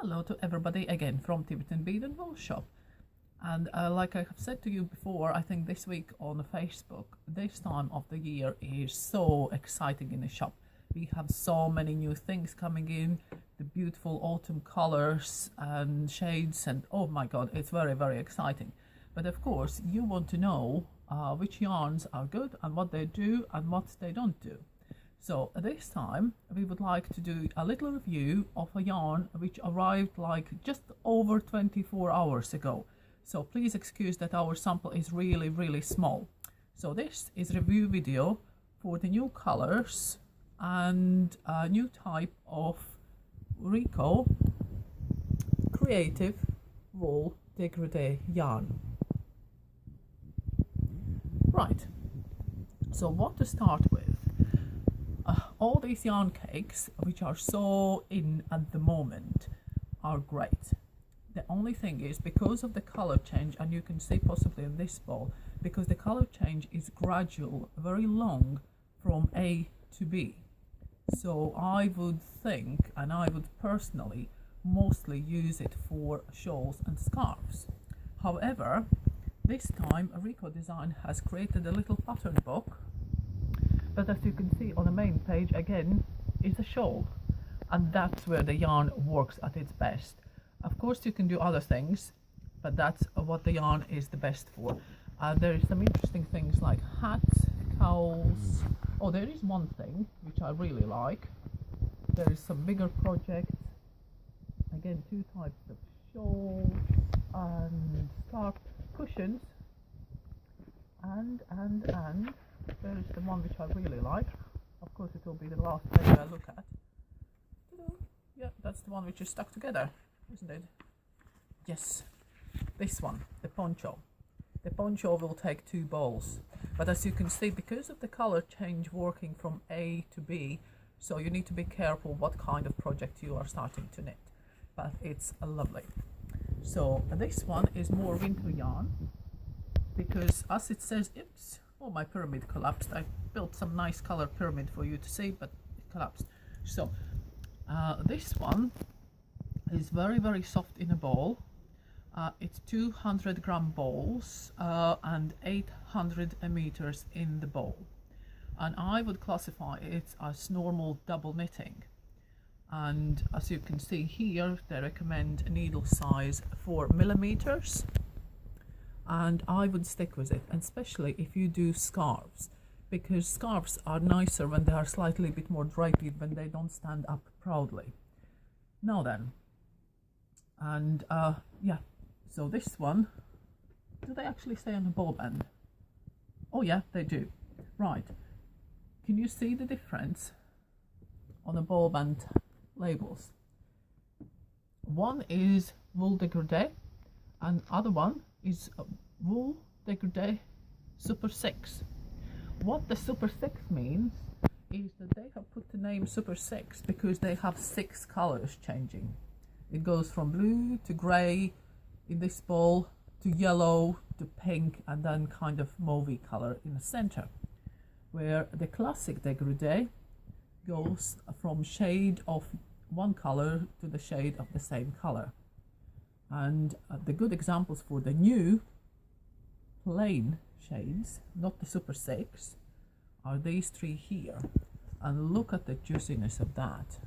Hello to everybody again from Tiverton Bead and Wool Shop. And like I have said to you before, I think this week on Facebook, this time of the year is so exciting in the shop. We have so many new things coming in, the beautiful autumn colors and shades, and oh my god, it's very, very exciting. But of course, you want to know which yarns are good and what they do and what they don't do. So this time we would like to do a little review of a yarn which arrived like just over 24 hours ago. So please excuse that our sample is really small. So this is review video for the new colors and a new type of Rico Creative Wool Degrade yarn. Right, so what to start with? All these yarn cakes, which are so in at the moment, are great. The only thing is, because of the color change, and you can see possibly in this ball, because the color change is gradual, very long from A to B. So I would think, and I would personally mostly use it for shawls and scarves. However, this time Rico Design has created a little pattern book that, as you can see on the main page, again is a shawl, and that's where the yarn works at its best. Of course you can do other things, but that's what the yarn is the best for. There is some interesting things like hats, cowls. Oh, there is one thing which I really like. There is some bigger projects, again two types of shawls and scarf cushions, and there is the one which I really like. Of course, it will be the last page I look at. Yeah, that's the one which is stuck together, isn't it? Yes, this one, the poncho. The poncho will take 2 balls, but as you can see, because of the color change working from A to B, so you need to be careful what kind of project you are starting to knit. But it's lovely. So this one is more winter yarn, because as it says, oops, oh, my pyramid collapsed. I built some nice color pyramid for you to see, but it collapsed. So this one is very soft in a ball. It's 200-gram balls and 800 meters in the ball, and I would classify it as normal double knitting. And as you can see here, they recommend a needle size 4 millimeters. And I would stick with it, and especially if you do scarves, because scarves are nicer when they are slightly bit more drapey, when they don't stand up proudly. Now then, and yeah, so this one, do they actually say on the ball band? Oh yeah, they do. Right, can you see the difference on the ball band labels? One is Wool Degrade and other one is Wool Degrade Super 6. What the Super 6 means is that they have put the name Super 6 because they have 6 colors changing. It goes from blue to grey in this ball to yellow to pink, and then kind of mauvey color in the center, where the classic Degrade goes from shade of one color to the shade of the same color. And the good examples for the new plain shades, not the Super 6, are these 3 here. And look at the juiciness of that.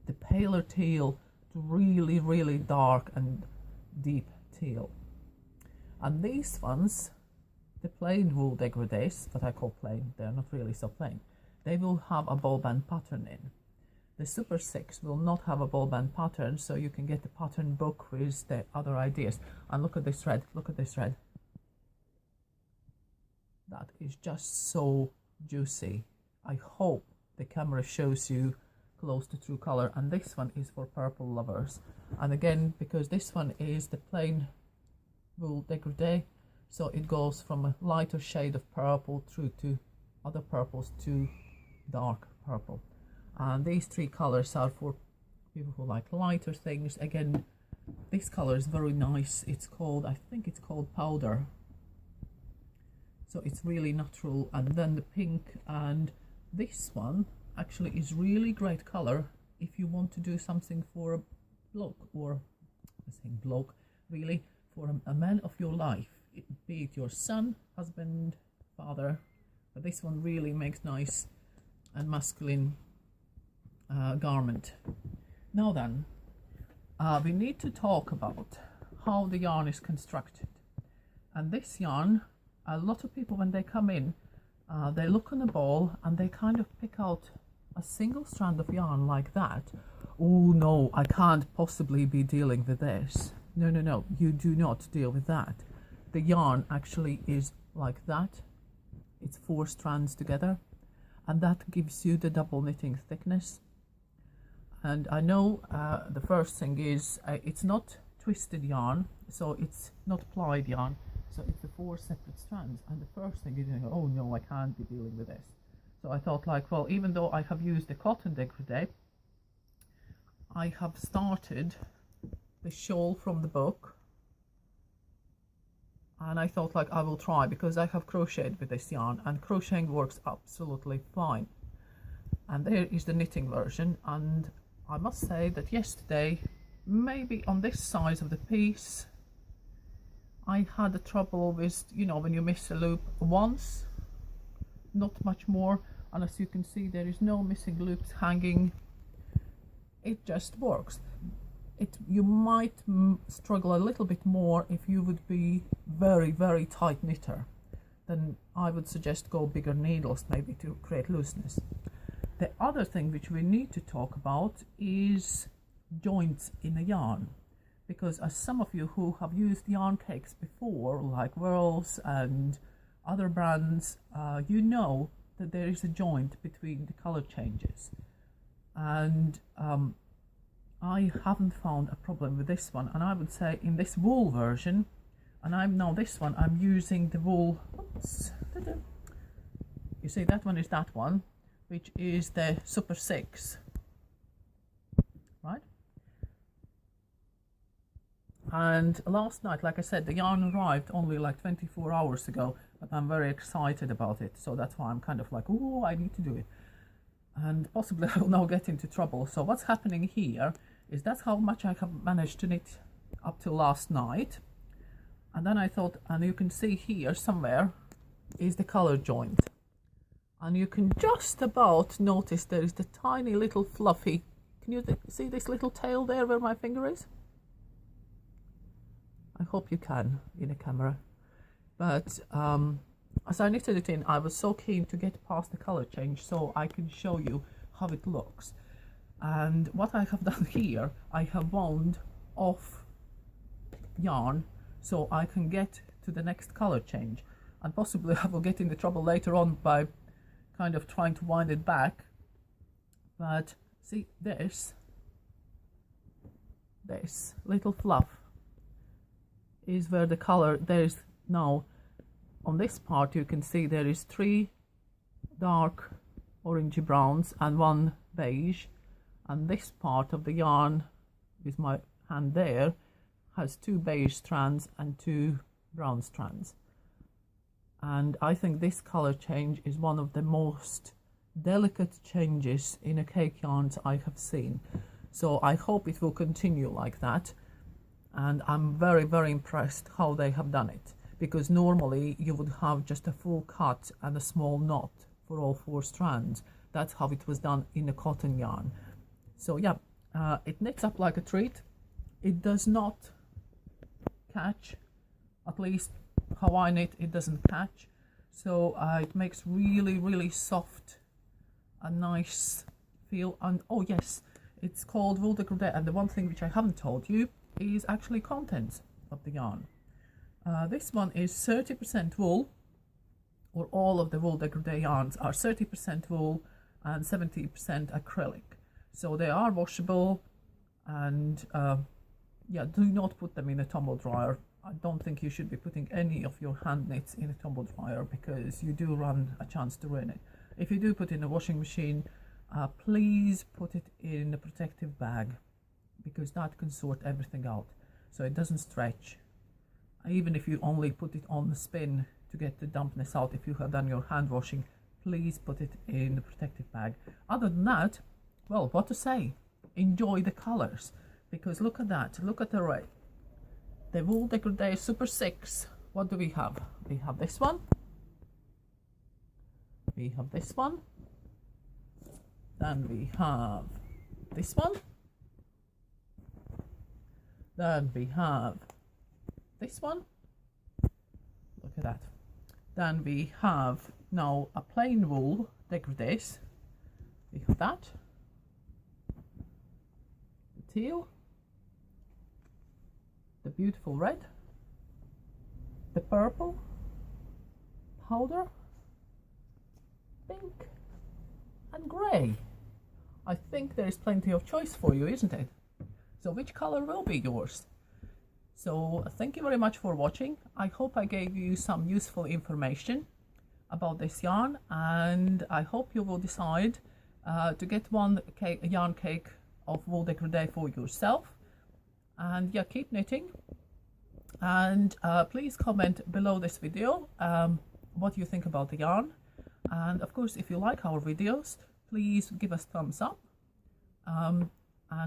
The paler teal to really dark and deep teal. And these ones, the plain Wool Degrades, that I call plain, they're not really so plain, they will have a ball band pattern in. The Super 6 will not have a ball band pattern, so you can get the pattern book with the other ideas. And look at this thread, look at this thread. That is just so juicy. I hope the camera shows you close to true color. And this one is for purple lovers. And again, because this one is the plain Wool Degrade, so it goes from a lighter shade of purple through to other purples to dark purple. And these 3 colors are for people who like lighter things. Again, this color is very nice. It's called, I think it's called powder. So it's really natural. And then the pink, and this one actually is really great color if you want to do something for a bloke, or I say bloke, really, for a man of your life, be it your son, husband, father. But this one really makes nice and masculine garment. Now then, we need to talk about how the yarn is constructed. And this yarn, a lot of people when they come in, they look on the ball and they kind of pick out a single strand of yarn like that. Oh no, I can't possibly be dealing with this. No, you do not deal with that. The yarn actually is like that. It's 4 strands together, and that gives you the double knitting thickness. And I know the first thing is it's not twisted yarn, so it's not plied yarn, so it's the 4 separate strands. And the first thing is, oh no, I can't be dealing with this. So I thought, like, well, even though I have used the cotton degradé, I have started the shawl from the book, and I thought, like, I will try, because I have crocheted with this yarn and crocheting works absolutely fine. And there is the knitting version, and I must say that yesterday, maybe on this size of the piece, I had a trouble with, when you miss a loop once, not much more, and as you can see, there is no missing loops hanging. It just works. You might struggle a little bit more if you would be very, very tight knitter. Then I would suggest go bigger needles, maybe, to create looseness. The other thing which we need to talk about is joints in a yarn, because as some of you who have used yarn cakes before, like Whirls and other brands, you know that there is a joint between the color changes, and I haven't found a problem with this one. And I would say in this wool version, and I'm using the wool, you see that one is that one, which is the Super 6, right? And last night, like I said, the yarn arrived only like 24 hours ago, but I'm very excited about it, so that's why I'm kind of like, oh, I need to do it, and possibly I will now get into trouble. So what's happening here is that's how much I have managed to knit up till last night. And then I thought, and you can see here somewhere is the color joint, and you can just about notice there is the tiny little fluffy, can you see this little tail there where my finger is? I hope you can in a camera. But as I knitted it in, I was so keen to get past the color change so I can show you how it looks. And what I have done here, I have wound off yarn so I can get to the next color change, and possibly I will get into trouble later on by kind of trying to wind it back. But see, this little fluff is where the color, there is now on this part, you can see there is 3 dark orangey browns and 1 beige, and this part of the yarn with my hand there has 2 beige strands and 2 brown strands. And I think this color change is one of the most delicate changes in a cake yarns I have seen, so I hope it will continue like that. And I'm very, very impressed how they have done it, because normally you would have just a full cut and a small knot for all 4 strands. That's how it was done in a cotton yarn. So yeah, it knits up like a treat. It does not catch, at least how I knit, it doesn't catch. So it makes really, really soft, a nice feel. And oh yes, it's called Wool Degrade. And the one thing which I haven't told you is actually contents of the yarn. This one is 30% wool, or all of the Wool Degrade yarns are 30% wool and 70% acrylic. So they are washable, and yeah, do not put them in a tumble dryer. I don't think you should be putting any of your hand knits in a tumble dryer, because you do run a chance to ruin it. If you do put in a washing machine, please put it in a protective bag, because that can sort everything out so it doesn't stretch. Even if you only put it on the spin to get the dampness out, if you have done your hand washing, please put it in the protective bag. Other than that, well, what to say? enjoy the colors, because look at that, look at the red. The Wool Degrade Super 6. What do we have? We have this one. We have this one. Then we have this one. Then we have this one. Look at that. Then we have now a plain wool Degrade. We have that. The teal. The beautiful red. The purple. Powder. Pink. And grey. I think there is plenty of choice for you, isn't it? So which color will be yours? So thank you very much for watching. I hope I gave you some useful information about this yarn, and I hope you will decide to get one yarn cake of Wool Degrade for yourself. And yeah, keep knitting, and please comment below this video what you think about the yarn. And of course, if you like our videos, please give us thumbs up and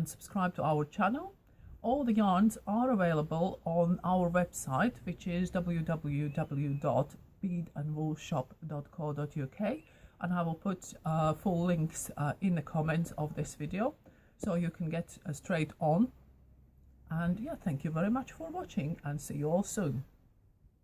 subscribe to our channel. All the yarns are available on our website, which is www.beadandwoolshop.co.uk, and I will put full links in the comments of this video, so you can get straight on. And yeah, thank you very much for watching, and see you all soon.